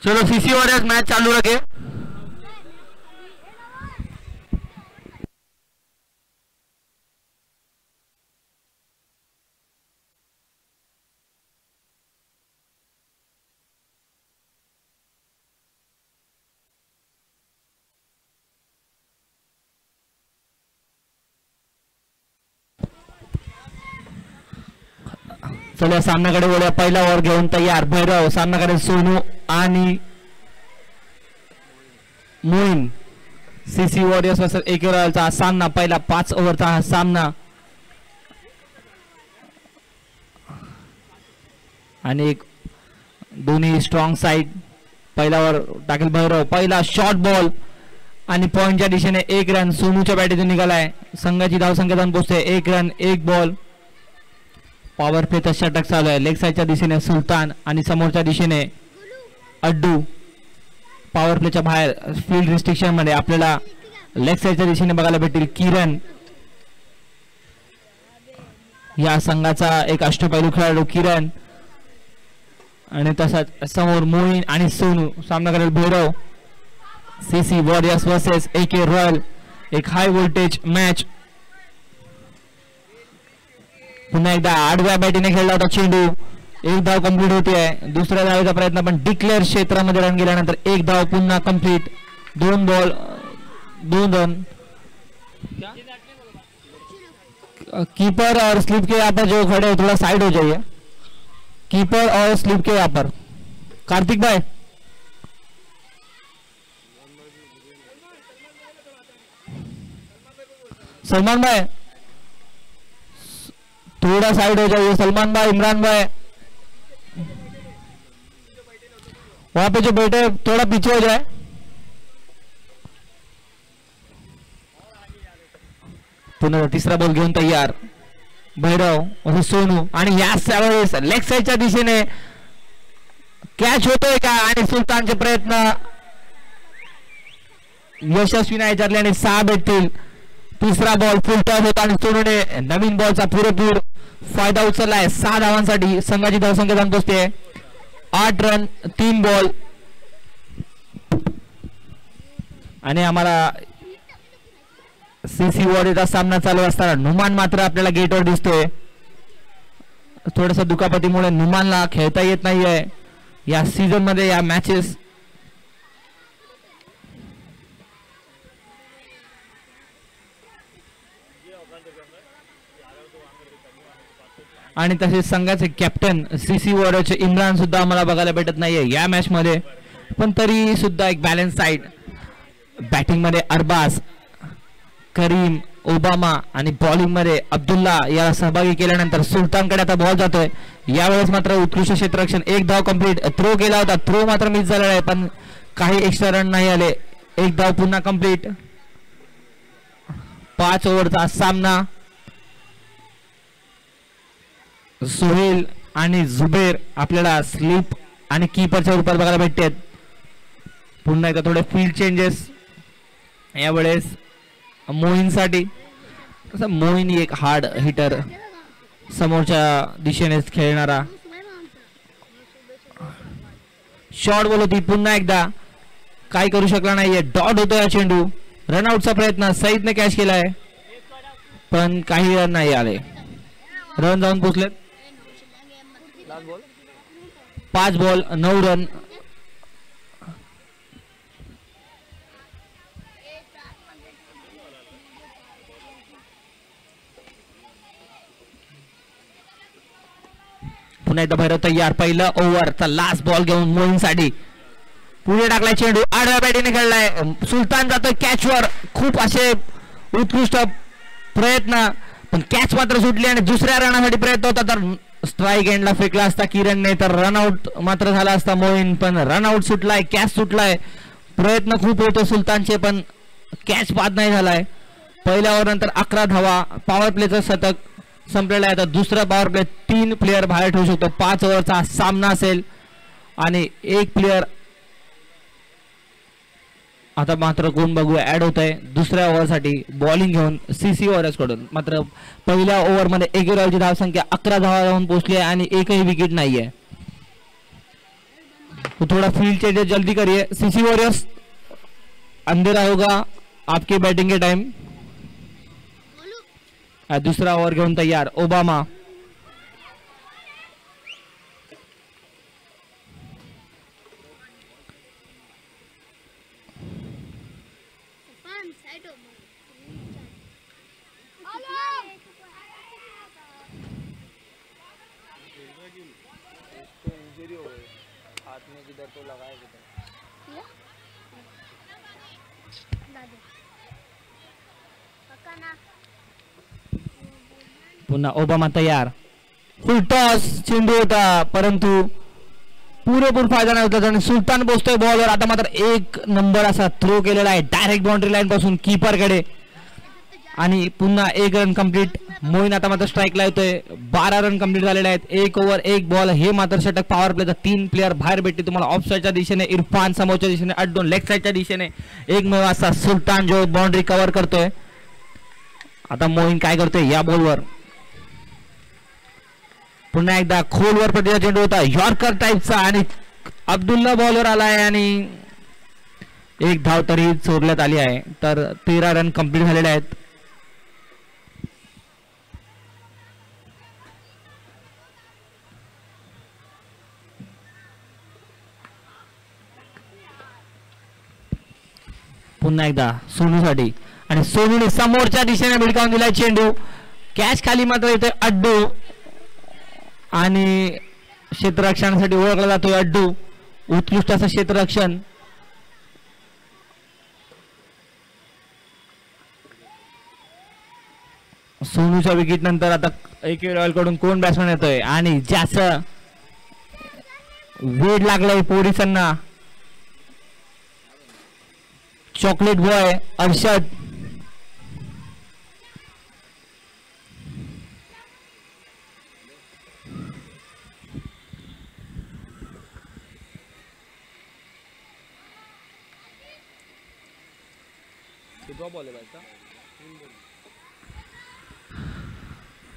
चलो CC warriors match चालू रखे। चला सामन्याकडे वळूया। पहिला ओव्हर घेऊन तयार भैरव, सामन्याकडे सोनू आणि Moin. CC warriors versus AK रॉयलचा सामना, पहिला 5 ओव्हरचा हा सामना। आणि एक दोन्ही स्ट्रॉंग साइड। पहिला ओव्हर टाकेल भैरव, पहिला शॉर्ट बॉल आणि पॉइंटच्या दिशेने 1 रन सोनूच्या बॅटीतून निघालाय। संघाची धावसंख्या जाऊन पोहोचते 1 रन 1 बॉल। पॉवर प्लेचा षटक चालू आहे। लेग साईडच्या दिशेने सुलतान आणि समोरच्या दिशेने अड्डू। पॉवर प्लेच्या बाहेर फील्ड रिस्ट्रिक्शन मध्ये आपल्याला लेग साईडच्या दिशेने बघायला भेटेल किरण, या संघाचा एक अष्टपैलू खेळाडू किरण। आणि तसाच समोर मोईन आणि सोनू। सामना करेल Bhairav. CC warriors versus AK royal, एक हाय व्होल्टेज मॅच। पुन्हा एकदा आडव्या बॅटीने खेळला होता चेंडू, 1 धाव कंप्लीट होते आहे। दुसऱ्या धावेचा प्रयत्न पण डिक्लेअर क्षेत्रामध्ये रन गेल्यानंतर 1 धाव पुन्हा कंप्लीट। 2 ball 2 run. कीपर और स्लिप के यहाँ पर जो खड़े हो थोड़ा साइड हो जाइए। कीपर और स्लिप के यहाँ पर कार्तिक भाई, सलमान भाई थोड़ा साइड हो जाइए। सलमान भाई, इमरान भाई, वहां पे जो बैठे थोड़ा पीछे हो जाए। पुन्हा तिसरा बॉल घेऊन तयार भैरव और सोनू। आणि याच वेळेस लेग साईडच्या दिशेने कॅच होतोय का, आणि सुलतानचे प्रयत्न यशस्वी नाही ठरले आणि 6 भेटतील। तिसरा बॉल फुल टॉस होता आणि सोनूने नवीन बॉलचा पुरेपूर फायदा उचललाय। 6 धावांसाठी संघाची धावसंख्या जाऊन पोहोचते 8 रन 3 बॉल। आणि आम्हाला सीसी वॉरियरचा सामना चालू असताना नुमान मात्र आपल्याला गेटवर दिसतोय। थोडंसं दुखापतीमुळे नुमानला खेळता येत नाहीये या सीझन मध्ये या मॅचेस। आणि तसेच संघाचे कॅप्टन सीसी वॉरियरचे इम्रान सुद्धा आम्हाला बघायला भेटत नाहीये या मॅच मध्ये। पण तरी सुद्धा एक बॅलन्स साइड। बॅटिंग मध्ये अरबाज, करीम, ओबामा आणि बॉलिंग मध्ये अब्दुल्ला याला सहभागी केल्यानंतर सुलतानकडे आता बॉल जातोय। यावेळेस मात्र उत्कृष्ट क्षेत्ररक्षण, 1 धाव कंप्लीट। थ्रो केला होता, थ्रो मात्र मिस झालेला आहे, पण काही एक्स्ट्रा रन नाही आले। 1 धाव पुन्हा कंप्लीट। 5 ओव्हरचा सामना। सोहेल आणि जुबेर आपल्याला स्लिप आणि कीपरच्या रूपात बघायला भेटतात। पुन्हा एकदा थोडे फील्ड चेंजेस यावेळेस मोईनसाठी। तसं मोईन एक हार्ड हिटर, समोरच्या दिशेनेच खेळणारा। शॉर्ट बॉल होती, पुन्हा एकदा काय करू शकला नाहीये। डॉट होतो या चेंडू। रनआउटचा प्रयत्न सईदने कॅच केलाय, पण काही रन नाही आले। रन जाऊन पोहोचलेत 5 बॉल 9 रन। पुन्हा एकदा भैरव तयार। पहिलं ओव्हरचा लास्ट बॉल घेऊन मोईनसाठी पुढे टाकलाय चेंडू, आडव्या बॅटीने खेळलाय। सुलतान जातोय कॅचवर। खूप असे उत्कृष्ट प्रयत्न, पण कॅच मात्र सुटली आणि दुसऱ्या रनासाठी प्रयत्न होता तर स्ट्राइक एंडला फेकला असता किरणने, तर रनआउट मात्र झाला असता मोईन। पण रनआउट सुटलाय, कॅच सुटलाय। प्रयत्न खूप होतो सुलतानचे, पण कॅच बाद नाही झालाय। पहिल्या ओव्हर नंतर 11 धावा। पॉवर प्लेचं शतक संपलेला आहे। आता दुसरा पॉवर प्ले 3 प्लेयर बाहेर ठेवू शकतो। 5 ओव्हरचा सामना असेल आणि 1 प्लेयर आता मात्र कोण बघूया ऍड होत आहे दुसऱ्या ओव्हरसाठी बॉलिंग घेऊन सीसी वॉरियर्स कडून. मात्र पहिल्या ओव्हरमध्ये एकेरीची धावसंख्या 11 धावा जाऊन पोहोचली आहे आणि एकही विकेट नाहीये. तो थोड़ा फील्ड चेंजेस जल्दी करिए. सीसी वॉरियर्स अंधेरा होगा आपके बैटिंग के टाइम. दूसरा ओव्हर घेऊन तयार ओबामा. पुन्हा ओबामा तयार. फुल टॉस चेंडू होता परंतु पुरेपूर फायदा नाही होता आणि सुलतान बोसतोय बॉलवर. आता मात्र एक नंबर असा थ्रो केलेला आहे डायरेक्ट बाउंड्री लाईन पासून कीपर कडे आणि पुन्हा एक रन कंप्लीट. मोईन आता मात्र स्ट्राईकला येतोय. 12 रन कंप्लीट झालेले आहेत. एक ओव्हर एक बॉल. हे मात्र षटक पॉवर प्लेचा 3 प्लेअर बाहेर भेटते तुम्हाला. ऑफ साईडच्या दिशेने इरफान, समोरच्या दिशेने अड्डून, लेग साईडच्या दिशेने एकमेव असा सुलतान जो बाउंड्री कव्हर करतोय. आता मोईन काय करतोय या बॉलवर. पुन्हा एकदा खोलवर प्रतिचा चेंडू होता यॉर्कर टाईपचा आणि अब्दुल्ला बॉलवर आलाय आणि एक धाव तरी सोडण्यात आली आहे. तर 13 रन कंप्लीट झालेले आहेत. पुन्हा एकदा सोनूसाठी आणि सोनूने समोरच्या दिशेने भिडकावून दिलाय चेंडू. कॅच खाली मात्र इथे अड्डू आणि क्षेत्ररक्षणासाठी ओळखला जातोय अड्डू. उत्कृष्ट असं क्षेत्ररक्षण. सोनूच्या विकेट नंतर आता एके रॉयल कडून कोण बॅट्समॅन येतोय आणि ज्याचं वेड लागलाय पोलिसांना चॉकलेट बॉय अर्षद.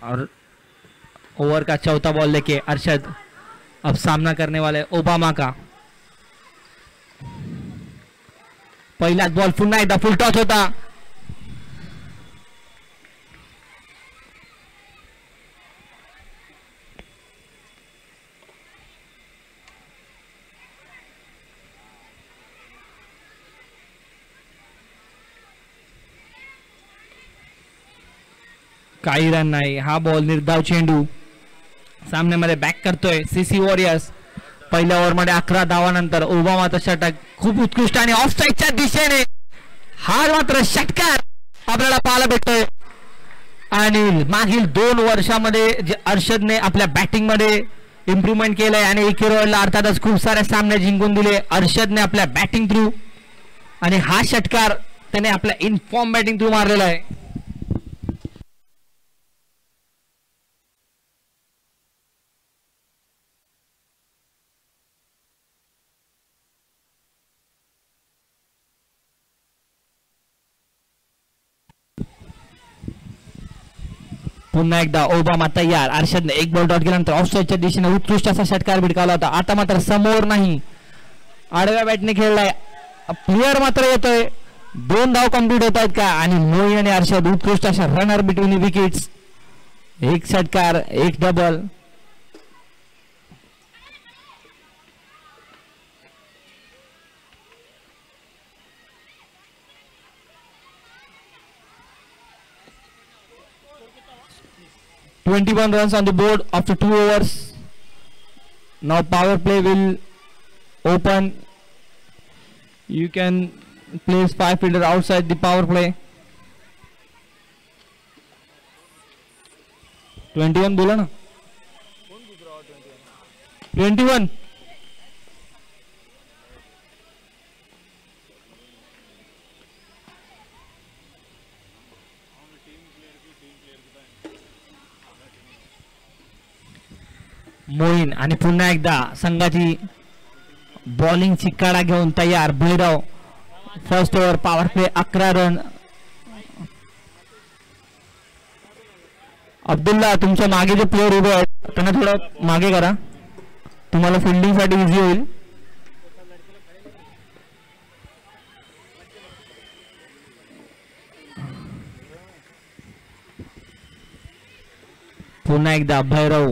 और ओवर का चौथा बॉल लेके अरशद अब सामना करने वाले ओबामा का. पहिलाच बॉल पुन्हा एकदा फुल टॉस होता. काही रन नाही. हा बॉल निर्धाव चेंडू सामन्यामध्ये बॅक करतोय सीसी वॉरियर्स. पहिल्या ओव्हर मध्ये 11 धावानंतर ओबामाचा षटक खूप उत्कृष्ट आणि ऑफ साईडच्या दिशेने हा मात्र षटकार आपल्याला पाहायला भेटतोय. आणि मागील 2 वर्षामध्ये जे अर्षदने आपल्या बॅटिंग मध्ये इम्प्रूव्हमेंट केलंय आणि एके रॉयलला अर्थातच खूप सारे सामने जिंकून दिले अर्षदने आपल्या बॅटिंग थ्रू. आणि हा षटकार त्याने आपल्या इनफॉर्म बॅटिंग थ्रू मारलेला आहे. पुन्हा एकदा ओबामा तयार. अर्षदने एक बॉल डॉट केल्यानंतर ऑफ साईडच्या दिशेने उत्कृष्ट असा षटकार भिडकावला होता. आता मात्र समोर नाही आडव्या बॅटने खेळलाय. प्लेअर मात्र येतोय. 2 धाव कंप्लीट होत आहेत का आणि मोईन आणि अर्षद उत्कृष्ट अशा रनर बिटवीन विकेट्स. एक षटकार एक double. (21 runs on the board after 2 overs. Now power play will open. You can place 5 fielder outside the power play. 21 बोला ना. 21. मोईन आणि पुन्हा एकदा संघाची बॉलिंगची कडा घेऊन तयार Bhairav. First over power play 11 run. Abdullah तुमच्या मागे जे प्लेअर उभे आहेत त्यांना थोडं मागे करा, तुम्हाला फिल्डिंग साठी इझी होईल. पुन्हा एकदा भैरव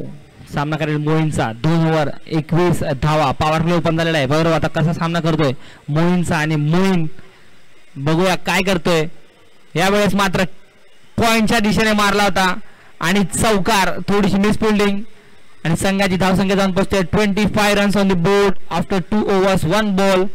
सामना करेल मोहीनचा. 2 ओव्हर 21 धावा. पॉवर प्ले ओपन झालेला आहे. भैरव आता कसा सामना करतोय मोहीनचा आणि मोहीन बघूया काय करतोय. यावेळेस मात्र पॉइंटच्या दिशेने मारला होता आणि चौकार, थोडीशी मिस फिल्डिंग आणि संघाची धावसंख्या जाऊन पोहोचते 25 runs on the board after 2 overs 1 ball.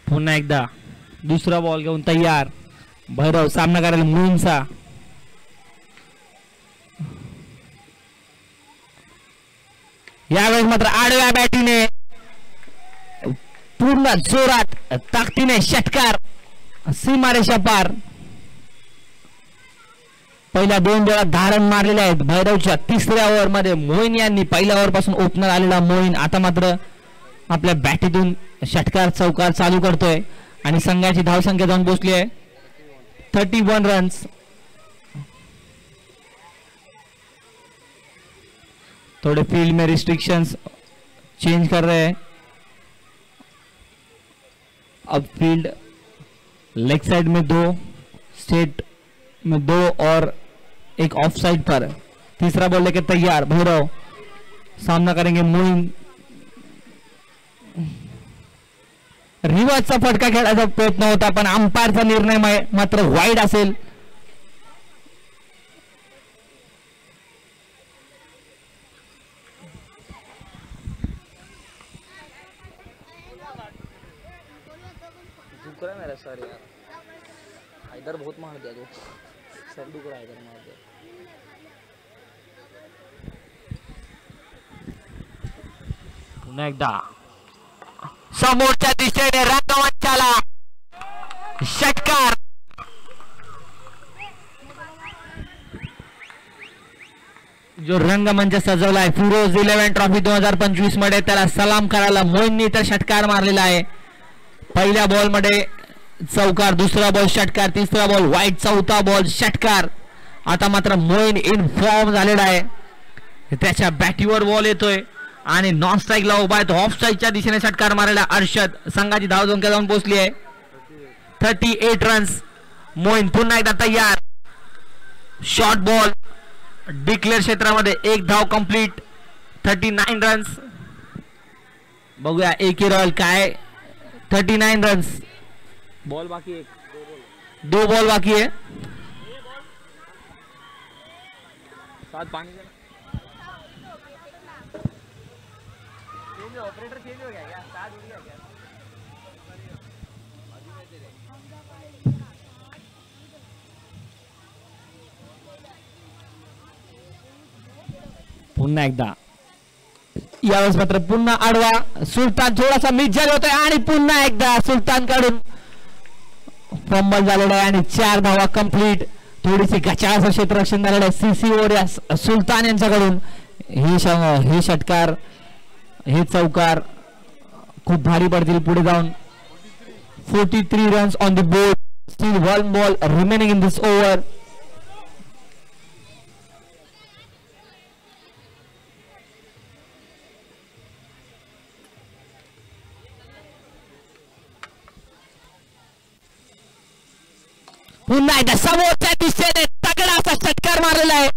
पुन्हा एकदा दुसरा बॉल घेऊन तयार भैरव सामना करायला मोहीनचा. यावेळेस मात्र आडव्या बॅटीने पूर्ण जोरात ताकदीने षटकार सीमारेषा पार. पहिल्या 2 वेळा 10 रन मारलेले आहेत भैरवच्या. 3ऱ्या ओव्हर मध्ये मोहीन यांनी पहिल्या ओव्हर पासून ओपनर आलेला मोहीन आता मात्र आपल्या बॅटीतून षटकार चौकार चालू करतोय आणि संघाची धावसंख्या जाऊन पोहोचली आहे 31 रन्स. थोड़े फील्ड में रिस्ट्रिक्शंस चेंज कर रहे हैं. अब फील्ड लेग साइड में 2, स्टेट में 2 और एक ऑफ साइड पर. तीसरा बॉल लेके तैयार भैरव सामना करेंगे मोहीन. रिवर्सचा फटका खेळायचा प्रयत्न होता पण अंपायरचा निर्णय मात्र वाईड असेल. मेरा सर यार इधर बहुत मार दिया तो सर दुख रहा है इधर मार दिया. पुन्हा एकदा समोरच्या दिशेने रंगमंचाला षटकार. जो रंगमंच सजवलाय फिरोज 11 ट्रॉफी 2025 मध्ये त्याला सलाम करायला मोहीनने तर षटकार मारलेला आहे. पहिल्या बॉल मध्ये चौकार, दुसरा बॉल षटकार, तिसरा बॉल वाईट, चौथा बॉल षटकार. आता मात्र मोहीन इन फॉर्म झालेला आहे. त्याच्या बॅटीवर बॉल येतोय आणि नॉन स्ट्राईकला उभा आहे तो. ऑफ साईडच्या दिशेने षटकार मारायला अर्षद. संघाची धावसंख्या जाऊन पोहोचली आहे 38 रन्स. मोहीन पुन्हा एकदा तयार. शॉर्ट बॉल डिक्लेअर क्षेत्रामध्ये 1 धाव कंप्लीट 39 रन्स. बघूया एकी रॉयल काय 39 रन्स. बॉल बाकी 2 बॉल बाकी है. साथ पानी ऑपरेटर चेंज हो गया क्या? साथ हो गया क्या? पुन्हा एकदा यावेळेस मात्र पुन्हा आडवा. सुलतान थोडासा मिस झाला होता आणि पुन्हा एकदा सुलतान कडून फंबल झालेला आहे आणि 4 धावा कंप्लीट. थोडीशी गचाळ क्षेत्ररक्षण झालेलं आहे सीसी ओवर सुलतान यांच्याकडून. हे षटकार हे चौकार खूप भारी पडतील पुढे जाऊन. 43 runs on the board. Steel 1 ball remaining in this over. पुन्हा एकदा समोरच्या दिशेने तगडा असा षटकार मारलेला आहे.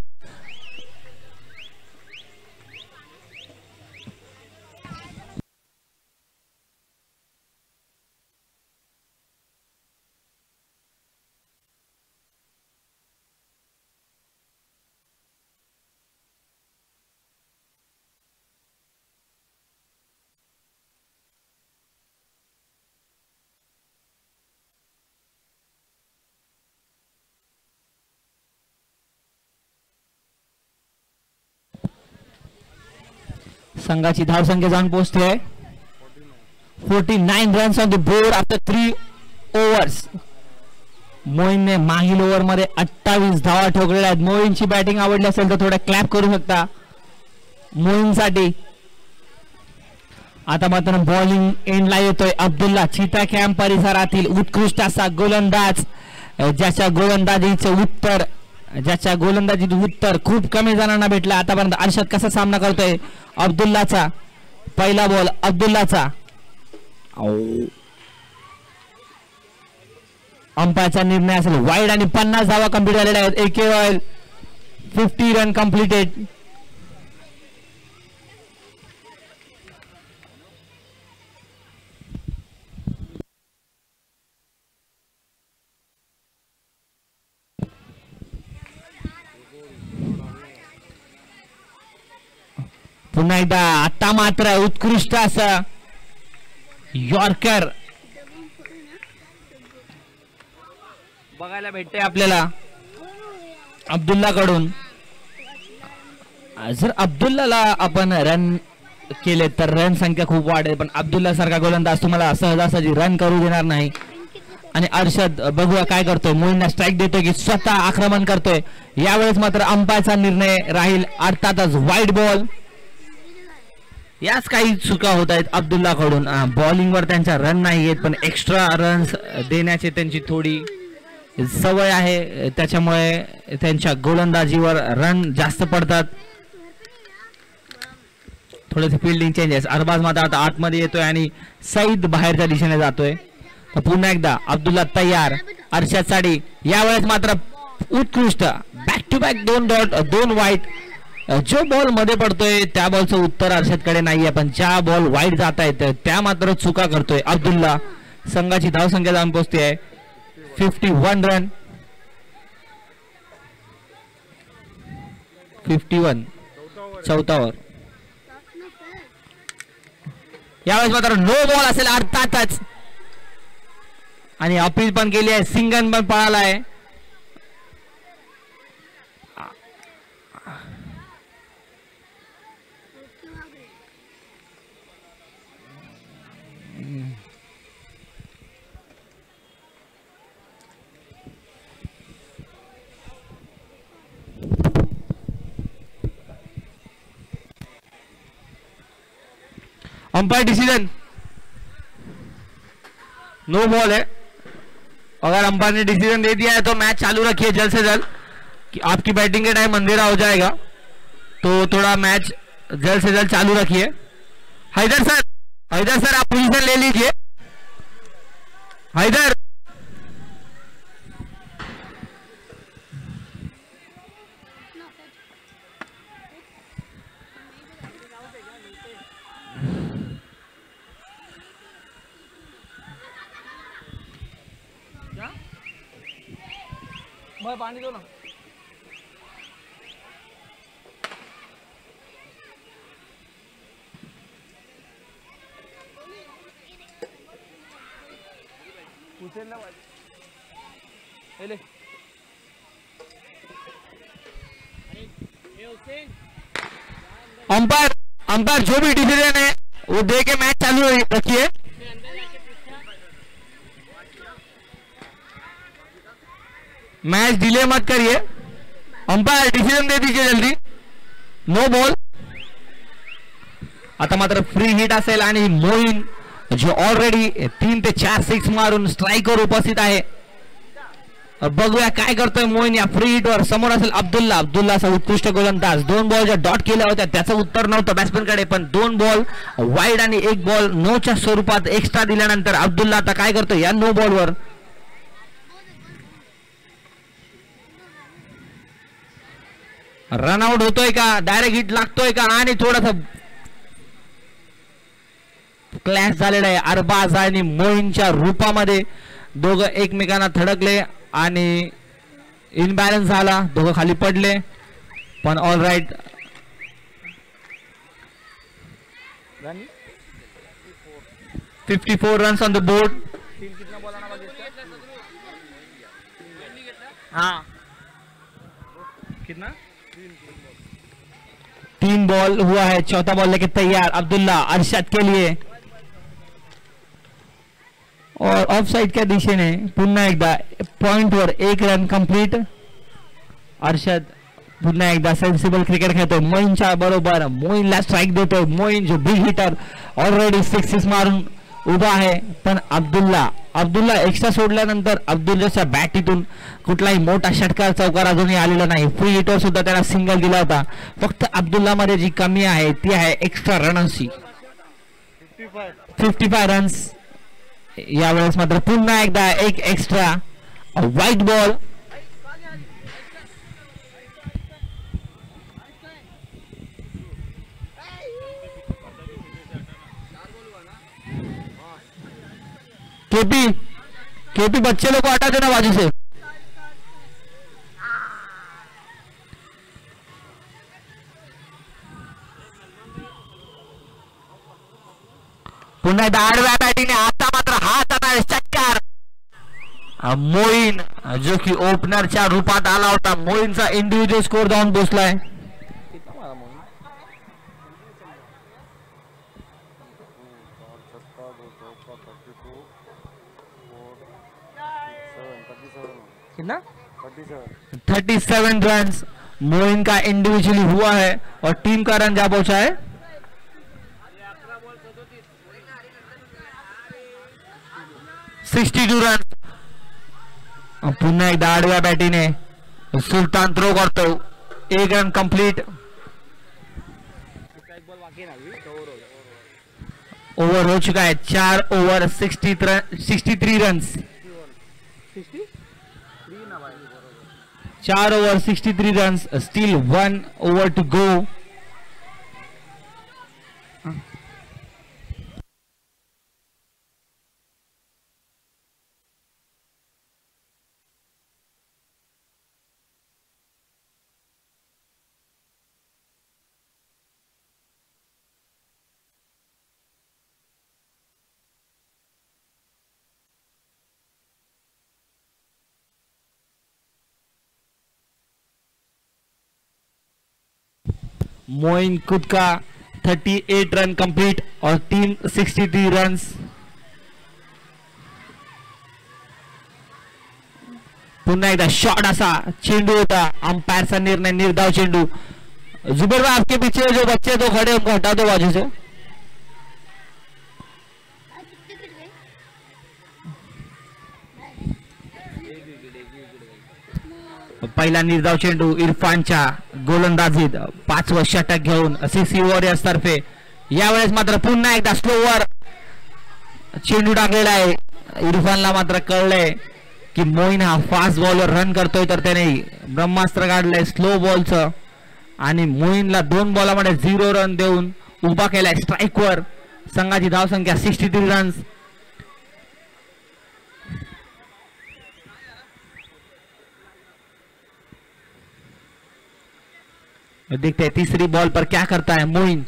संघाची धावसंख्या जाऊन पोहोचते 49 runs on the board after 3 overs. मोईनने मागील ओव्हर मध्ये 28 धावा ठोकलेल्या आहेत. मोईनची बॅटिंग आवडली असेल तर थोडा क्लॅप करू शकता मोईनसाठी. आता मात्र बॉलिंग एंडला येतोय अब्दुल्ला. चीता कॅम्प परिसरातील उत्कृष्ट असा गोलंदाज, ज्याच्या गोलंदाजीचं उत्तर खूप कमी जणांना भेटलं आतापर्यंत. अर्षद कसा सामना करतोय अब्दुल्लाचा. पहिला बॉल अब्दुल्लाचा. अंपायरचा निर्णय असेल वाईड आणि 50 धावा कंप्लीट झालेल्या आहेत. AK royal 50 run completed. पुन्हा एकदा आता मात्र उत्कृष्ट असं यॉर्कर बघायला भेटते आपल्याला अब्दुल्ला कडून. जर अब्दुल्लाला आपण रन केले तर रन संख्या खूप वाढेल, पण अब्दुल्ला सारखा गोलंदाज तुम्हाला सहजासहजी रन करू देणार नाही. आणि अर्षद बघूया काय करतोय. मोईनला स्ट्राईक देतोय की स्वतः आक्रमण करतोय. यावेळेस मात्र अंपायरचा निर्णय राहील अर्थातच वाईड बॉल. याच काही चुका होत आहेत अब्दुल्ला कडून. बॉलिंगवर त्यांचा रन नाही येत, पण एक्स्ट्रा रन्स देण्याची त्यांची थोडी सवय आहे, त्याच्यामुळे त्यांच्या गोलंदाजीवर रन जास्त पडतात. थोडेसे फिल्डिंग चेंजेस. अरबाज मात्र आता आतमध्ये येतोय आणि सईद बाहेरच्या दिशेने जातोय. तर पुन्हा एकदा अब्दुल्ला तयार. अर्षद साडी यावेळेस मात्र उत्कृष्ट बॅक टू बॅक 2 डॉट 2 वाईट. जो बॉल मध्ये पडतोय त्या बॉलचं उत्तर अर्षदकडे नाहीये, पण ज्या बॉल वाईट जात आहेत त्या मात्र चुका करतोय अब्दुल्ला. संघाची धावसंख्या जाऊन पोहोचते आहे 51 रन. 51 चौथा ओव्हर. यावेळेस मात्र नो बॉल असेल अर्थातच. आणि अपील पण केली आहे, सिंगन पण पळाला आहे. अंपायर डिसीजन नो बॉल है. अगर अंपायर ने डिसीजन दे दिया है तो मैच चालू रखिए जल्द से जल्द, कि आपकी बैटिंग के टाइम अंधेरा हो जाएगा, तो थोड़ा मैच जल्द से जल्द चालू रखिए. हैदर सर आप पोजीशन ले लीजिए. हैदर पानी दो ना. अंपायर जो भी डिसीजन है वो दे के मैच चालू रखिए. मैच डिले मत करिए. अंपायर डिसीजन दे दीजिए जल्दी. No ball. आता मात्र फ्री हिट असेल आणि मोईन जो ऑलरेडी 3 ते 4 सिक्स मारून स्ट्राईकवर उपस्थित आहे. बघूया काय करतोय मोईन या फ्री हिटवर. समोर असेल अब्दुल्ला असा उत्कृष्ट गोलंदाज. 2 बॉल ज्या डॉट केल्या होत्या त्याचं उत्तर नव्हतं बॅट्समॅन कडे, पण 2 बॉल वाईड आणि 1 बॉल नोच्या स्वरूपात एक्स्ट्रा दिल्यानंतर अब्दुल्ला आता काय करतोय या नो बॉलवर. रनआउट होतोय का, डायरेक्ट हिट लागतोय का, आणि थोडासा क्लॅश झालेला आहे अरबाज आणि मोईनच्या रूपामध्ये. दोघं एकमेकांना थडकले आणि इनबॅलन्स झाला, दोघं खाली पडले, पण all right. 54 runs on the board. हाँ कितना 3 बॉल हुआ है, चौथा बॉल लेके तैयार अब्दुल्ला अरशद के लिए और ऑफ साइड च्या दिशेने पुन्हा एकदा पॉइंटवर 1 रन कंप्लीट. अरशद पुन्हा एकदा सेन्सिबल क्रिकेट खेळतोय मोईनच्या बरोबर. मोईनला स्ट्राईक देतोय. मोईन जो बिग हिटर ऑलरेडी 6 मारून उभा आहे. पण अब्दुल्ला एक्स्ट्रा सोडल्यानंतर अब्दुल्लाच्या बॅटीतून कुठलाही मोठा षटकार चौकार अजूनही आलेला नाही. फ्री हिटर सुद्धा त्याला सिंगल दिला होता. फक्त अब्दुल्ला मध्ये जी कमी आहे ती आहे एक्स्ट्रा रनची. 55 रन्स. यावेळेस मात्र पुन्हा एकदा एक एक्स्ट्रा व्हाईट बॉल. केपी बच्चे लोग हटा देना बाजू से. पुन्हा एकदा आडव्या बॅटिंगने आता मात्र हात आला षटकार. मोईन जो की ओपनरच्या रूपात आला होता. मोईनचा इंडिव्हिज्युअल स्कोर जाऊन पोहोचलाय. कितना 37 रन मोइन का इंडिविजुअली हुआ है और टीम का रन जा पहुंचा है 62 रन. पुन्हा एकदा आडव्या बॅटीने सुलतान थ्रो करतो. 1 रन कंप्लीट. ओवर हो चुका है. 4 over 63 run. 4 over 63 run. Still 1 over to go. Moin खुद का 38 रन कंप्लीट और टीम 63 रन. पुन्हा एकदा शॉट असा चेंडू होता. अंपायरचा निर्णय निर्धाव चेंडू. जुबेर भाई आपके पीछे जो बच्चे दो खड़े उनको हटा दो बाजू से. पहिला निर्धाव चेंडू इरफानच्या गोलंदाजीत 5वं षटक घेऊन सीसी वॉरियर्स तर्फे. यावेळेस मात्र पुन्हा एकदा स्लोवर चेंडू टाकलेला आहे. इरफानला मात्र कळलंय की मोईन हा फास्ट बॉलर रन करतोय तर त्याने ब्रह्मास्त्र काढलंय स्लो बॉलचं आणि मोईनला 2 बॉलामध्ये 0 रन देऊन उभा केलाय स्ट्राईकवर. संघाची धावसंख्या 63 रन्स. देखते हैं तीसरी बॉल पर क्या करता है मोइन.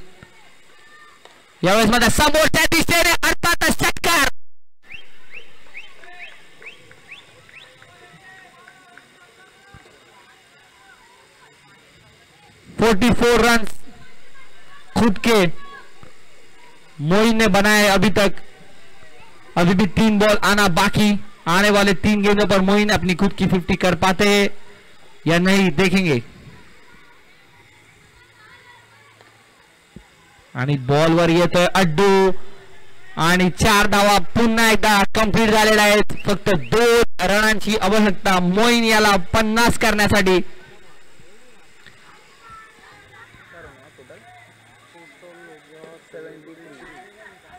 यावेळेस मध्ये समोरच्या दिशेने अर्थात षटकार. फोर रन खुद के मोइन ने बनाए अभी तक. अभी भी 3 बॉल आना बाकी. आने वाले 3 गेंदों पर मोइन अपनी खुद की 50 कर पाते हैं या नहीं देखेंगे. आणि बॉलवर येतोय अड्डू आणि 4 धावा पुन्हा एकदा कंप्लीट झालेल्या आहेत. फक्त 2 रनांची आवश्यकता मोईन याला 50 करण्यासाठी.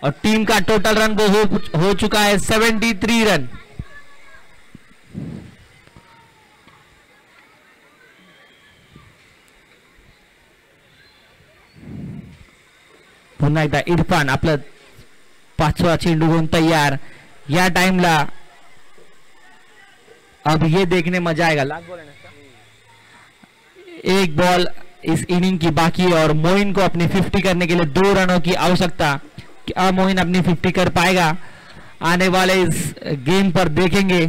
और टीम का टोटल रन हो चुका है 73 रन. पुन्हा एकदा इरफान आपलं 5वा चेंडू घेऊन तैयार. या टाइमला अब ये देखने मजा आएगा. एक बॉल इस इनिंग की बाकी और मोइन को अपनी 50 करने के लिए 2 रनों की आवश्यकता. क्या मोइन अपनी 50 कर पाएगा आने वाले इस गेम पर देखेंगे.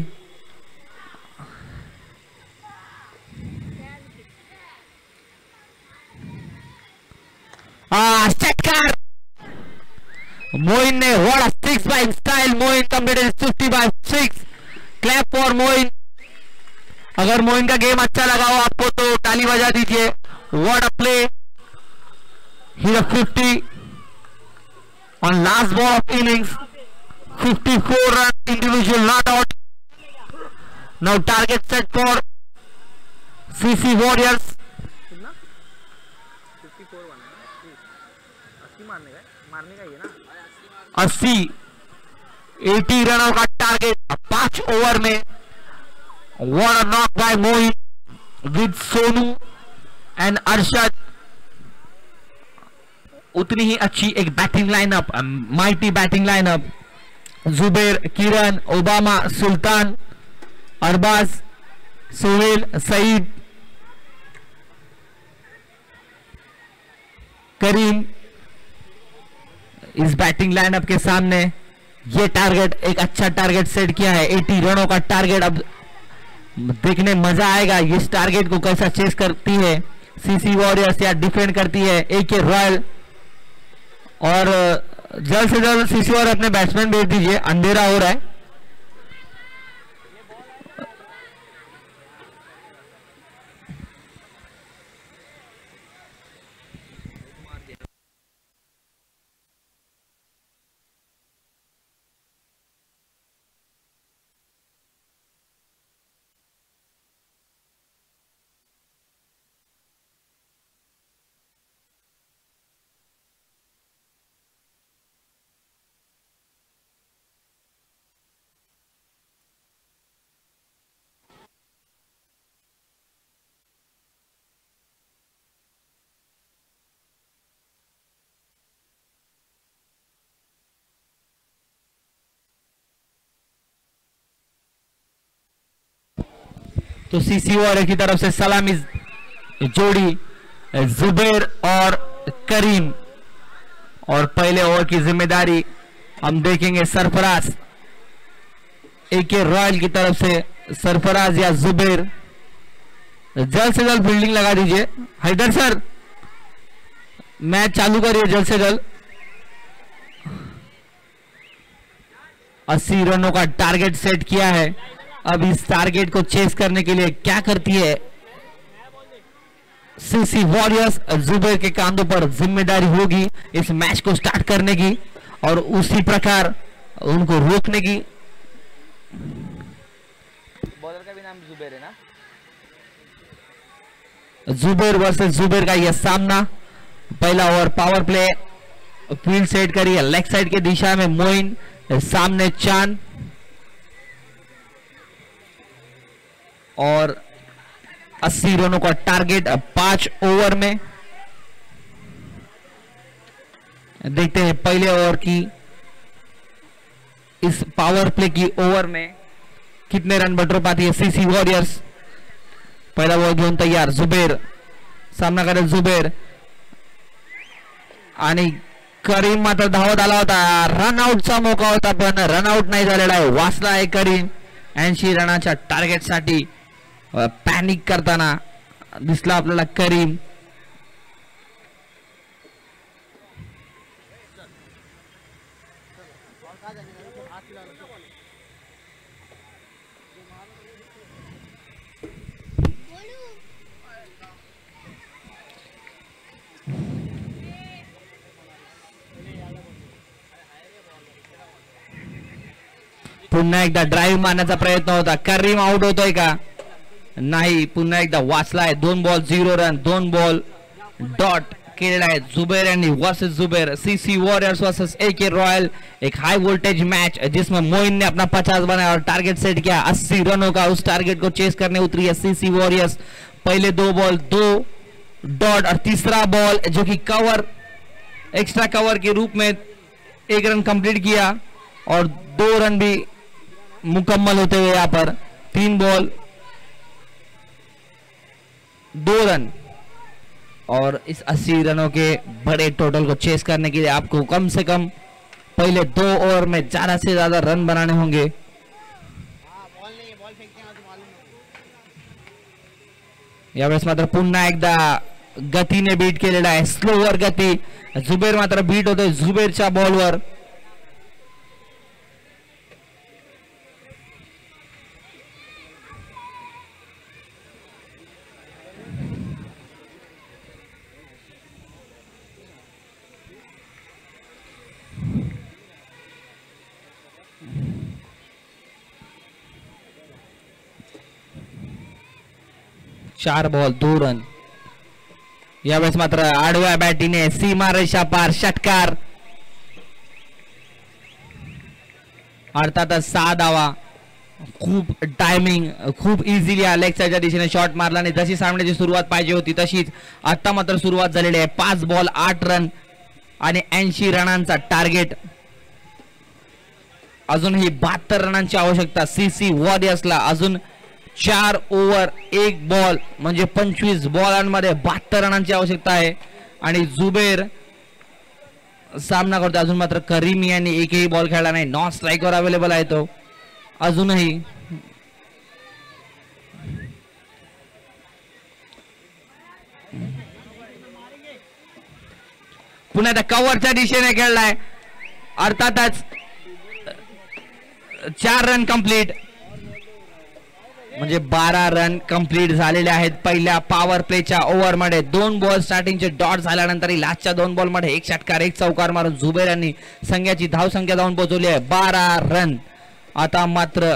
षटकार मोइन ने, what a 6 by style, Moin completed 50 by 6. Clap for Moin. अगर मोइन का गेम अच्छा लगा हो आपको तो ताली बजा दीजिए. What a play. He 50 on last ball of innings. 54 runs individual, not out. Now target set for CC Warriors. 80 रनों का टारगेट 5 ओवर में. What a knock by Mohin with Sonu and Arshad. उतनी ही अच्छी एक batting lineup, mighty batting lineup. Zuber, Kiran, Obama, Sultan, Arbaaz, Sohail, Saeed, Karim. इस batting lineup के सामने ये टारगेट, एक अच्छा टारगेट सेट किया है. 80 रनों का टारगेट. अब देखने मजा आएगा इस टारगेट को कैसा चेस करती है सीसी वॉरियर्स या डिफेंड करती है एके रॉयल. और जल्द से जल्द सीसी वॉरियर अपने बैट्समैन भेज दीजिए, अंधेरा हो रहा है. तो सीसी वॉरियर की तरफ से सलामी जोड़ी जुबेर और करीम. और पहले ओवर की जिम्मेदारी हम देखेंगे सरफराज, एके रॉयल की तरफ से. सरफराज या जुबेर, जल्द से जल्द फील्डिंग लगा दीजिए. हैदर सर मैच चालू करिए जल्द से जल्द. 80 रनों का टारगेट सेट किया है. अब इस टारगेट को चेस करने के लिए क्या करती है सीसी वॉरियर्स. जुबेर के कांधों पर जिम्मेदारी होगी इस मैच को स्टार्ट करने की और उसी प्रकार उनको रोकने की. बॉलर का भी नाम जुबेर है ना. जुबेर वर्सेस जुबेर का यह सामना. पहला over power play. Field set करिए लेग साइड के दिशा में. मोइन, सामने चांद. और 80 रनों का टारगेट 5 ओवर में. देखते हैं पहले ओवर की, इस पावर प्ले की ओवर में कितने रन बटोर पाती है सीसी वॉरियर्स. पहला बॉल घेऊन तैयार. जुबेर सामना करेल. जुबेर आणि करीम मात्र धावत आला होता. रनआउटचा मौका होता पण रनआउट नाही झालेला आहे. वाचला आहे करीम. 80 रनाच्या टार्गेट साठी पॅनिक करताना दिसला आपल्याला करीम. पुन्हा एकदा ड्राईव्ह मारण्याचा प्रयत्न होता. करीम आउट होतोय का नाही. पुन्हा एकदा वाचलाय. 2 बॉल 0 रन, 2 बॉल डॉट केलेला है Zuber and versus Zuber. CC warriors versus AK Royal. एक हाई वोल्टेज मैच जिसमें मोइन ने अपना 50 बनाया और टारगेट सेट किया 80 रनों का. उस टारगेट को चेस करने उतरी है सीसी वॉरियर्स. पहले 2 बॉल 2 डॉट और तीसरा बॉल जो कि कवर, एक्स्ट्रा कवर के रूप में 1 रन कंप्लीट किया और 2 रन भी मुकम्मल होते हुए यहाँ पर 3 बॉल 2 रन. और इस 80 रनों के बड़े टोटल को चेस करने के लिए आपको कम से कम पहले 2 ओवर में ज्यादा से ज्यादा रन बनाने होंगे. यावेळेस मात्र पुन्हा एकदा गतीने बीट केलेला आहे, स्लोवर गती. जुबेर मात्र बीट होतोय जुबेरच्या बॉलवर. चार बॉल 2 रन. यावेळेस मात्र आडव्या बॅटीने सीमारेषा पार षटकार. अर्थातच 6 धावा. खूप टायमिंग, खूप इझिली लेग साईडच्या दिशेने शॉट मारला आणि जशी सामन्याची सुरुवात पाहिजे होती तशीच आता मात्र सुरुवात झालेली आहे. 5 बॉल 8 रन आणि 80 रनांचा टार्गेट. अजूनही 72 रनांची आवश्यकता सीसी वॉरियर्सला. अजून 4 ओव्हर 1 बॉल म्हणजे 25 बॉलांमध्ये 72 रनांची आवश्यकता आहे. आणि जुबेर सामना करतो. अजून मात्र करीम यांनी एकही बॉल खेळला नाही. नॉन स्ट्राईकवर अवेलेबल आहे तो अजूनही. पुन्हा त्या कव्हरच्या दिशेने खेळलाय. अर्थातच 4 रन कंप्लीट म्हणजे 12 रन कंप्लीट झालेले आहेत पहिल्या पॉवर प्लेच्या ओव्हरमध्ये. 2 बॉल स्टार्टिंगचे डॉट झाल्यानंतर लास्टच्या 2 बॉलमध्ये 1 षटकार 1 चौकार मारून जुबेर यांनी संघाची धावसंख्या जाऊन पोहोचवली आहे 12 रन. आता मात्र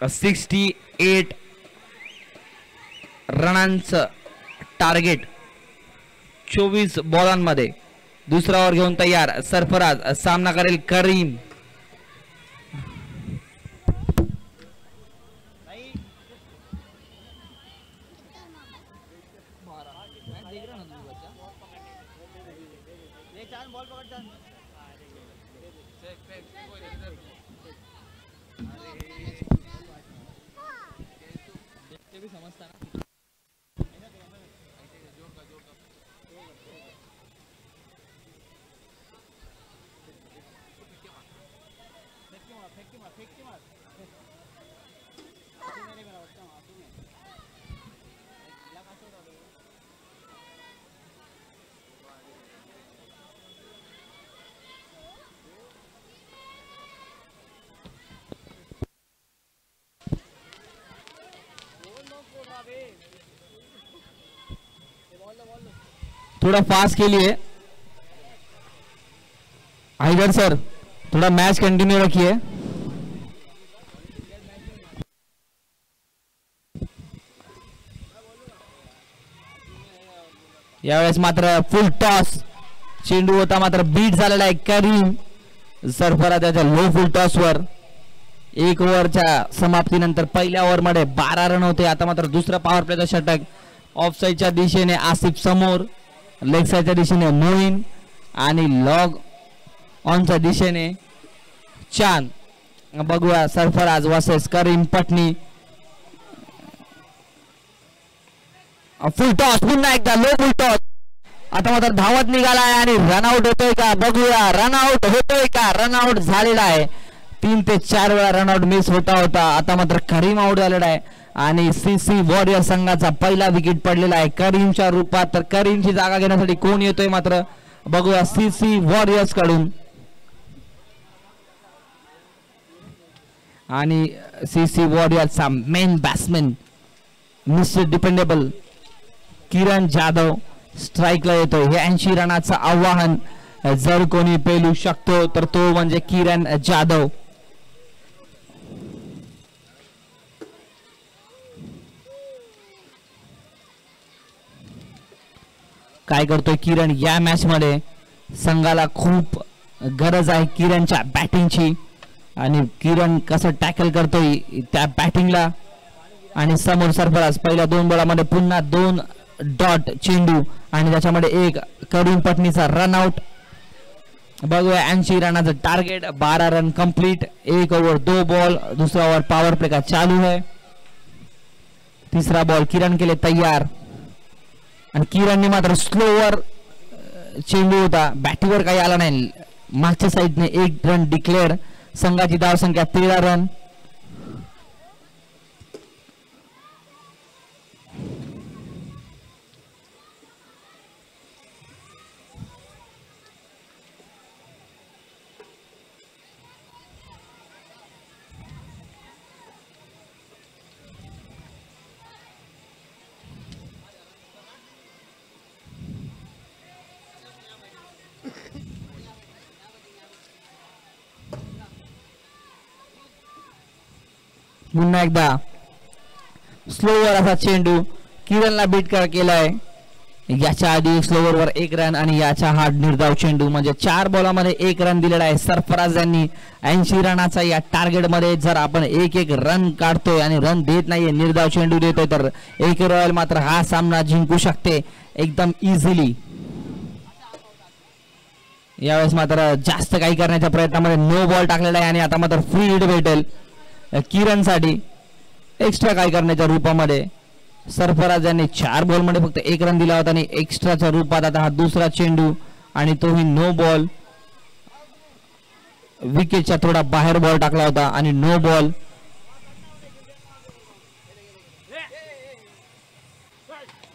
68 रनांचं टार्गेट 24 बॉलांमध्ये. दुसरा ओव्हर घेऊन तयार सरफराज. सामना करेल करीम. थोड़ा फास्ट खेलिए हैदर सर, थोड़ा मैच कंटिन्यू रखिए. यावेळेस मात्र फुल टॉस. चेंडू होता मात्र बीट झालेला आहे करीम सरफराज त्याच्या लो फुल टॉसवर. 1 ओव्हरच्या समाप्तीनंतर पहिल्या ओव्हरमध्ये 12 रन होते. आता मात्र दुसरा पॉवर प्लेचा षटक. ऑफ साईडच्या दिशेने आसिफ समोर, लेग साईडच्या दिशेने मोईन आणि लॉग ऑनच्या दिशेने चांद. बघूया सरफराज वर्सेस करीम पटनी. फुल टॉस, पुन्हा एकदा लो फुल टॉस. आता मात्र धावत निघालाय आणि रनआउट होतोय का बघूया. रनआउट होतोय का? रनआउट झालेला आहे. 3 ते 4 वेळा रनआउट मिस होता. आता मात्र करीम आउट झालेला आहे आणि सीसी वॉरियर संघाचा पहिला विकेट पडलेला आहे करीमच्या रूपात. तर करीमची जागा घेण्यासाठी कोण येतोय मात्र बघूया सीसी वॉरियर्स कडून. आणि सीसी वॉरियर्सचा main batsman mister dependable Kiran Jadhav स्ट्राईकला येतोय. हे 80 रनाचं आव्हान जर कोणी पेलू शकतो तर तो म्हणजे किरण जाधव. काय करतोय किरण या मॅच मध्ये? संघाला खूप गरज आहे किरणच्या बॅटिंगची आणि किरण कसं टॅकल करतोय त्या बॅटिंगला. आणि समोर सरफराज पहिल्या 2 बॉलामध्ये पुन्हा 2 डॉट चेंडू आणि त्याच्यामध्ये 1 करीम पटनीचा रनआउट. बघूया 80 रनाचं target. 12 run complete. 1 over 2 ball. दुसरा ओव्हर पॉवर प्ले का चालू है. तिसरा बॉल किरण के लिए तैयार आणि किरणने मात्र स्लोवर चेंडू होता. बॅटीवर काही आला नाही. मागच्या साईडने 1 रन डिक्लेअर. संघाची धावसंख्या 13 रन. पुन्हा एकदा स्लोवर असा चेंडू किरणला बीट केलाय. याच्या आधी स्लोवरवर 1 रन आणि याचा हा निर्धाव चेंडू म्हणजे 4 बॉलामध्ये 1 रन दिलेला आहे. सरफराज यांनी 80 रनाचा या टार्गेट मध्ये जर आपण एक रन काढतोय आणि रन देत नाहीये, निर्धाव चेंडू देतोय, तर AK रॉयल मात्र हा सामना जिंकू शकते एकदम इझिली. यावेळेस मात्र जास्त काही करण्याच्या प्रयत्नामध्ये नो बॉल टाकलेला आहे आणि आता मात्र फ्री हिट भेटेल किरणसाठी एक्स्ट्रा काय करण्याच्या रूपामध्ये. सरफराज यांनी 4 बॉलमध्ये फक्त 1 रन दिला होता आणि एक्स्ट्राच्या रूपात आता हा दुसरा चेंडू आणि तोही नो बॉल. विकेटच्या थोडा बाहेर बॉल टाकला होता आणि नो बॉल.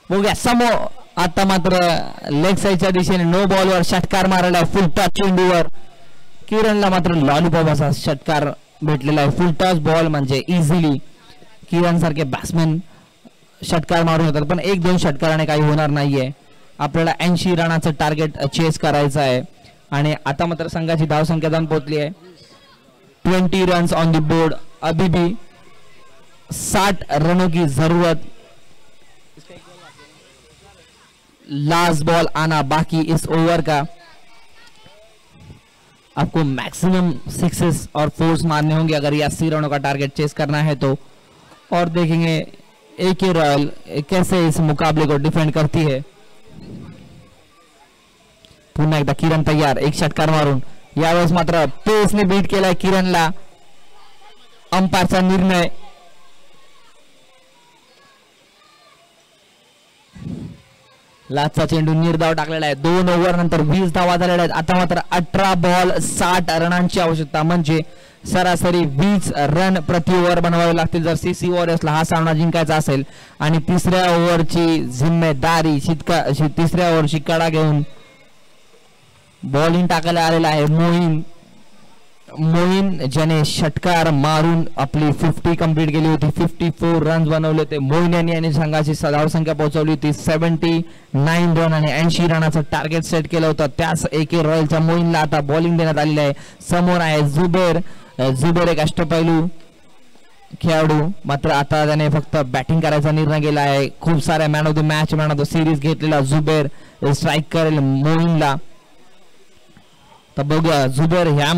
बघूया समोर आता मात्र लेग साईडच्या दिशेने नो बॉलवर षटकार मारलेला आहे फुल टॉस चेंडूवर. किरणला मात्र लॉलीपॉप असा षटकार भेटलेला आहे. फुल टॉस बॉल म्हणजे इझिली किरण सारखे बॅट्समॅन षटकार मारून होतात, पण 1-2 षटकाराने काही होणार नाहीये. आपल्याला 80 रनाचं टार्गेट चेस करायचं आहे आणि आता मात्र संघाची धावसंख्या जाऊन पोहोचली आहे 20 रन्स ऑन द बोर्ड. अभी भी 60 रनों की जरूरत. लास्ट बॉल आना बाकी इस ओवर का. आपको मैक्सिमम 6 और 4 मारने होंगे अगर ये 80 रनों का टारगेट चेस करना है तो. और देखेंगे AK रॉयल कैसे इस मुकाबले को डिफेंड करती है. पुन्हा एकदा किरण तयार, एक षटकार मारून. यावेळेस मात्र पेसने बीट केलाय किरणला. अंपायरचा निर्णय. लास्टचा चेंडू निर्धाव टाकलेला आहे. 2 ओव्हर नंतर 20 धावा झालेल्या आहेत. आता मात्र 18 बॉल 60 रनांची आवश्यकता म्हणजे सरासरी 20 रन प्रति ओव्हर बनवावे लागतील जर CC वॉरियर्सला हा सामना जिंकायचा असेल. आणि तिसऱ्या ओव्हरची जिम्मेदारी तिसऱ्या ओव्हरची कडा घेऊन बॉलिंग टाकायला आलेला आहे मोईन ज्याने षटकार मारून आपली 50 कंप्लीट केली होती. 54 रन बनवले होते मोईन यांनी आणि संघाची धावसंख्या पोहोचवली होती 79 रन आणि 80 रनाचं टार्गेट सेट केलं होतं. त्याच AK रॉयलच्या मोईनला आता बॉलिंग देण्यात आलेली आहे. समोर आहे जुबेर एक अष्टपैलू खेळाडू, मात्र आता त्याने फक्त बॅटिंग करायचा निर्णय केला आहे. खूप साऱ्या man of the match man of the series घेतलेला जुबेर स्ट्राईक करेल मोईनला. तर बघूया जुबेर ह्या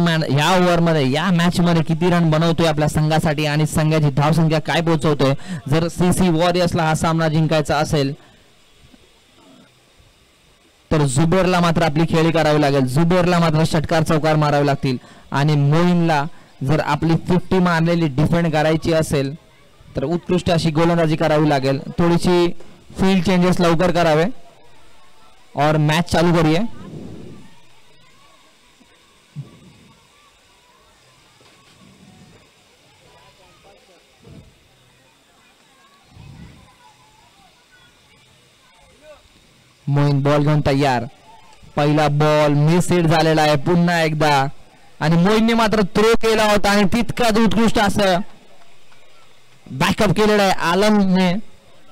ओव्हर मध्ये या मॅच मध्ये किती रन बनवतोय आपल्या संघासाठी आणि संघाची धावसंख्या काय पोहोचवतोय. जर CC वॉरियर्सला हा सामना जिंकायचा असेल तर जुबेरला मात्र आपली खेळी करावी लागेल. जुबेरला मात्र षटकार चौकार मारावे लागतील आणि मोईनला जर आपली 50 मारलेली डिफेंड करायची असेल तर उत्कृष्ट अशी गोलंदाजी करावी लागेल. थोडीशी फील्ड चेंजेस लवकर करावे और मॅच चालू करूया. मोईन बॉल घेऊन तयार. पहिला बॉल मिस हिट झालेला आहे पुन्हा एकदा आणि मोईनने मात्र थ्रो केला होता आणि तितकाच उत्कृष्ट असं बॅकअप केलेलं आहे आलमने.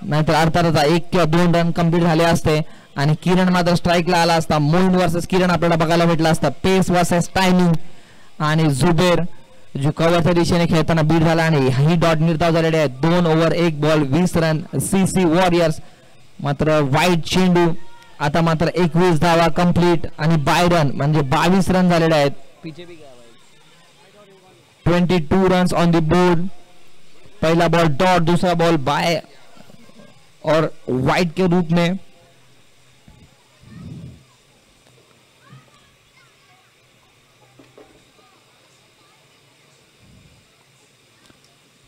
नाहीतर अर्थातच 1 किंवा 2 रन कंप्लीट झाले असते आणि किरण मात्र स्ट्राईकला आला असता. मोईन वर्सेस किरण आपल्याला बघायला भेटला असता. पेस वर्सेस टायमिंग आणि जुबेर जो कव्हरच्या दिशेने खेळताना बीट झाला आणि ही डॉट निर्धाव झालेले आहे. 2 over 1 ball 20 run CC warriors. मात्र वाईट चेंडू. आता मात्र 21 धावा कंप्लीट आणि बायरन म्हणजे 22 रन झालेले आहेत. 22 रन्स ऑन द बोर्ड. पहला बॉल डॉट, दूसरा बॉल बाय और वाइट के रूप में.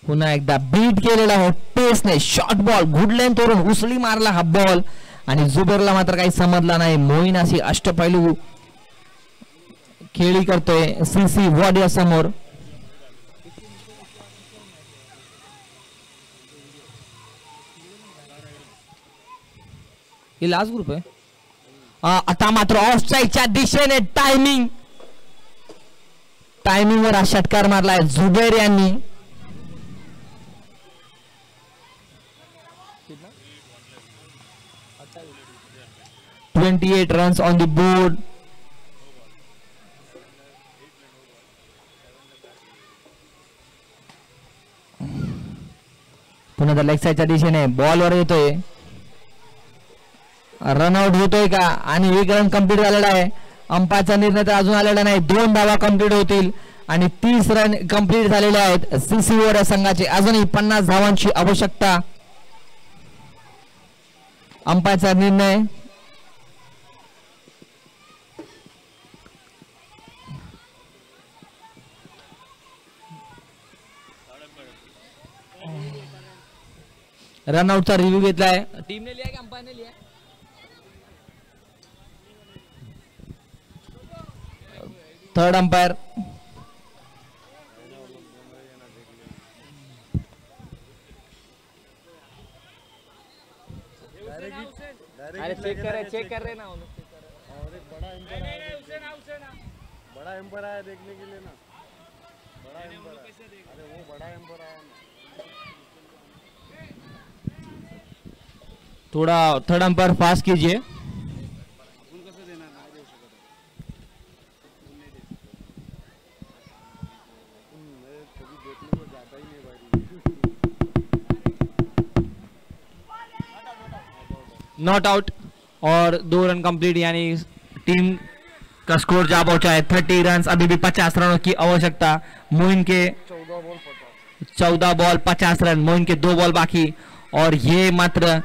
पुन्हा एकदा बीट केलेला आहे पेसने. शॉर्ट बॉल गुडलेन तोडून उसळी मारला हा बॉल आणि जुबेरला मात्र काही समजला नाही. मोईन अशी अष्टपैलू खेळी करतोय CC वॉरियर समोर. हे लास्ट ग्रुप आहे. आता मात्र ऑफ साइडच्या दिशेने टायमिंग वर षटकार मारलाय जुबेर यांनी. $28 runs on the board. पुन्हा लेग साईडच्या दिशेने बॉलवर येतोय, रनआउट होतोय का आणि 1 रन कंप्लीट झालेला आहे. अंपायरचा निर्णय तर अजून आलेला नाही. 2 धावा कंप्लीट होतील आणि 30 रन कंप्लीट झालेले आहेत सीसी वॉरियर संघाचे. अजूनही 50 धावांची आवश्यकता. अंपायरचा निर्णय रनआउटचा रिव्ह्यू घेतलाय. टीमने लिया की अंपायर ने लिया? थर्ड अंपायर अरे चेक कर रहे ना बड़ा एम्पायर आया देखने के लिए ना. बड़ा एम्पायर, अरे वो बड़ा एम्पायर आया ना. थोड़ा थर्ड अंपायर फास्ट कीजिए. नॉट आउट और 2 रन कंप्लीट, यानी टीम का स्कोर जा पहुंचा है 30 रन. अभी भी 50 रनों की आवश्यकता. मोइन के 14 बॉल 50 रन, मोइन के 2 बॉल बाकी. और ये मात्र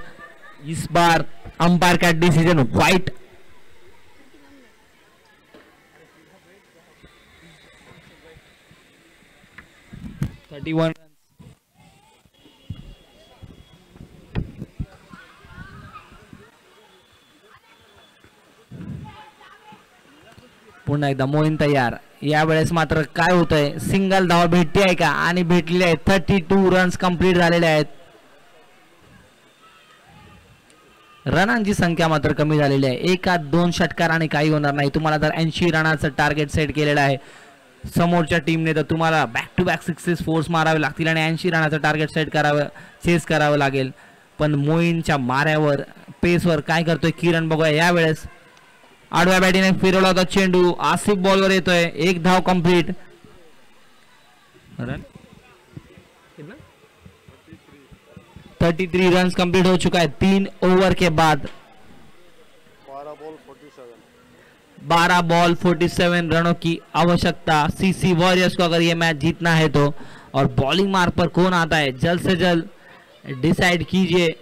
इस बार अंपायर का डिसीजन वाइट. पुन्हा एकदा मोहीन तयार. यावेळेस मात्र काय होतंय, सिंगल धावा भेटते आहे का, आणि भेटलेले आहेत. 32 रन्स कंप्लीट झालेले आहेत. रनांची संख्या मात्र कमी झालेली आहे. 1-2 षटकाराने काही होणार नाही. तुम्हाला जर 80 रनाचं टार्गेट सेट केलेलं आहे समोरच्या टीमने, तर तुम्हाला back to back sixes fours मारावे लागतील आणि 80 रनाचं टार्गेट सेट करावं, चेस करावं लागेल. पण मोईनच्या माऱ्यावर, पेसवर काय करतोय किरण बघूया. यावेळेस आडव्या बॅटीने फिरवला होता चेंडू, आसिफ बॉलवर येतोय. 1 धाव कंप्लीट. 33 रन कंप्लीट हो चुका है 3 ओवर के बाद. 12 बॉल 47 रनों की आवश्यकता सीसी वॉरियर्स को अगर ये मैच जीतना है तो. और बॉलिंग मार्ग पर कौन आता है, जल्द से जल्द डिसाइड कीजिए.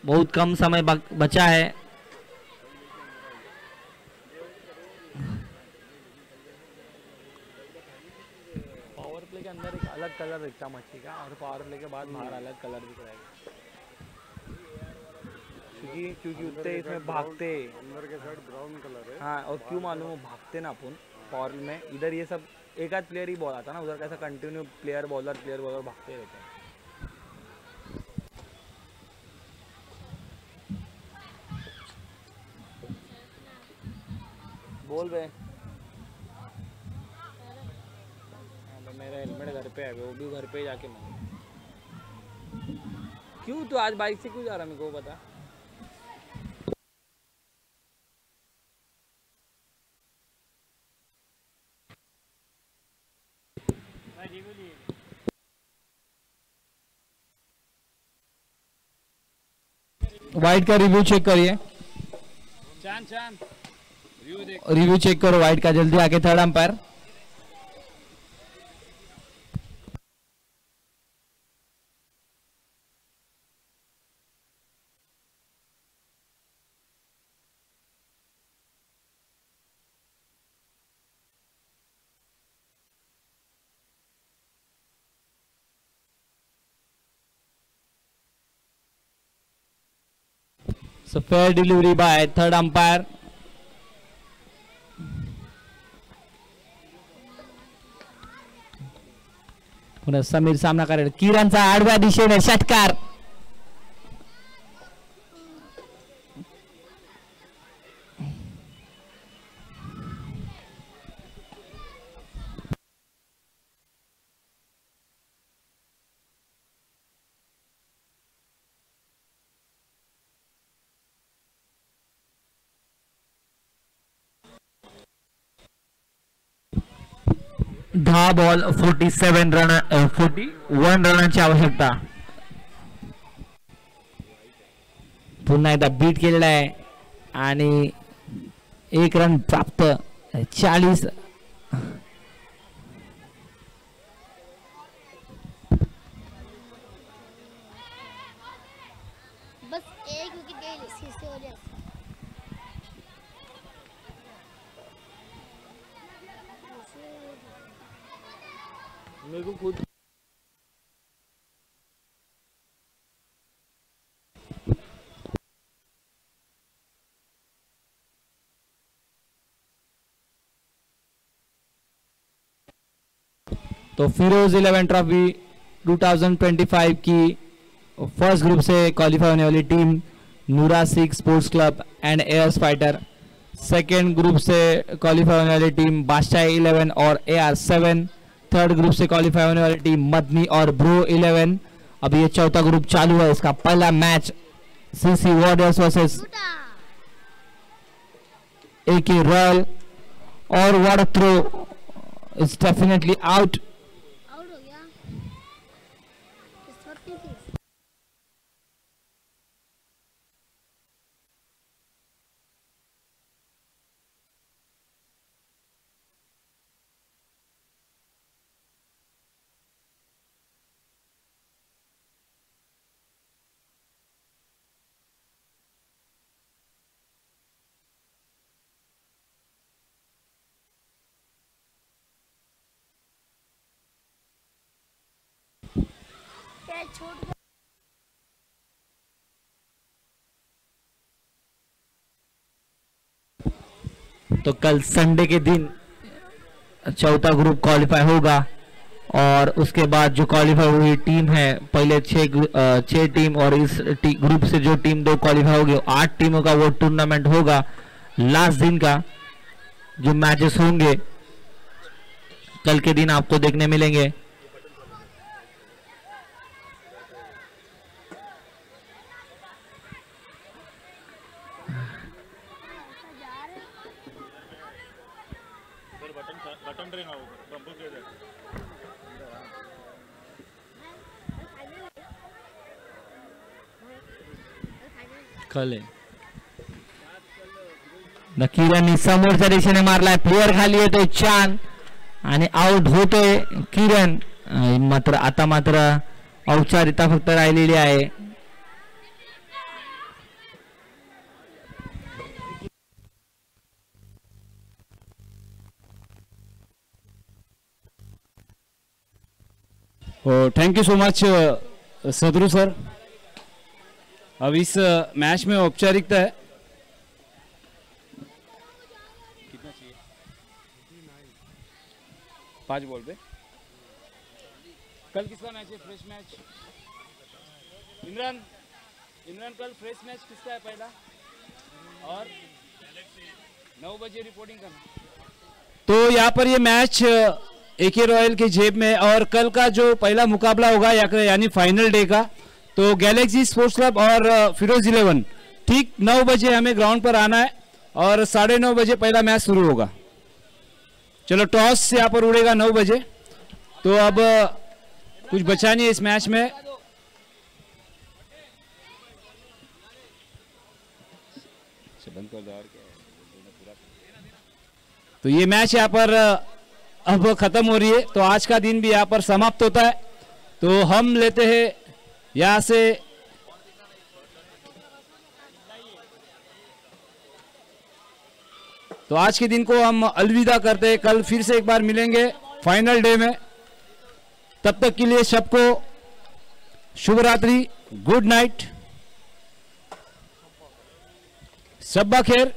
बहुत कम समय बचा है. पावर प्ले के अंदर एक अलग कलर दिखता मच्छी का, और पावर प्ले के बाद बाहर अलग कलर दिख रहा है. क्योंकि उतने इसमें भागते अंदर के साइड ब्राउन कलर है. हाँ, और क्यों मालूम हो, भागते ना अपन पावर में. इधर ये सब एक आध प्लेयर ही बॉल आता ना, उधर कैसा कंटिन्यू प्लेयर बॉलर भागते रहते हैं. बोल बे. मेरा हेलमेट घर पे है, वो भी घर पे जाके मांग. क्यों तू आज बाइक से क्यों जा रहा, मेरे को बता. वाइड का रिव्यू चेक करिए. रिव्यू चेक करो वाइड का जल्दी आके. Third umpire So fair delivery by third umpire. पुन्हा समीर सामना करेल. किरणचा आडव्या दिशेने षटकार. दहा बॉल 41 रनांची आवश्यकता. पुन्हा एकदा बीट केलेला आहे आणि 1 रन प्राप्त. 40. बस एक विकेट गेली सीसी वॉरियर्स. मेरे को खुद तो फिरोज 11 ट्रॉफी 2025 की फर्स्ट ग्रुप से क्वालिफाई होने वाली team Noora Sikh Sports Club and Airs Fighter. Second group से क्वालिफाई होने वाली टीम बादशाह 11 और AR7. थर्ड ग्रुप से क्वालिफाई होने वाली टीम मदनी और ब्रो 11. अभी ये चौथा ग्रुप चालू है. इसका पहला match CC warriors versus AK royal और what a throw. It's definitely out. Out हो गया. इस वक्त नहीं थी. कैच छूट गया. तो कल संडे के दिन चौथा ग्रुप क्वालिफाई होगा और उसके बाद जो क्वालिफाई हुई टीम है पहले 6 टीम और इस ग्रुप से जो टीम 2 क्वालिफाई होगी 8 टीमों का वो टूर्नामेंट होगा. लास्ट दिन का जो मैचेस होंगे कल के दिन आपको देखने मिलेंगे. किरण समोरच्या दिशेने मारलाय. प्लेअर खाली येतोय छान आणि आउट होतोय किरण. मात्र आता मात्र औपचारिकता फक्त राहिलेली आहे. Thank you so much Sadru sir. अब इस मैच में औपचारिकता है. कितना चाहिए? 5 बॉल पे. कल किसका मैच है? Fresh match. इमरान कल फ्रेश मैच किसका है पहला? और 9 बजे रिपोर्टिंग करना. तो यहाँ पर ये मैच AK रॉयल के जेब में. और कल का जो पहला मुकाबला होगा यानी फाइनल डे का तो गैलेक्सी स्पोर्ट्स क्लब और फिरोज 11 ठीक 9 बजे हमें ग्राउंड पर आना है और 9:30 बजे पहला मैच शुरू होगा. चलो टॉस यहाँ पर उड़ेगा 9 बजे. तो अब कुछ बचा नहीं इस मैच में. तो ये मैच यहाँ पर अब खत्म हो रही है. तो आज का दिन भी यहाँ पर समाप्त होता है. तो हम लेते हैं यहाँ से तो आज के दिन को हम अलविदा करते हैं. कल फिर से एक बार मिलेंगे फाइनल डे में. तब तक के लिए सबको शुभ रात्रि. Good night. शब्बा खैर.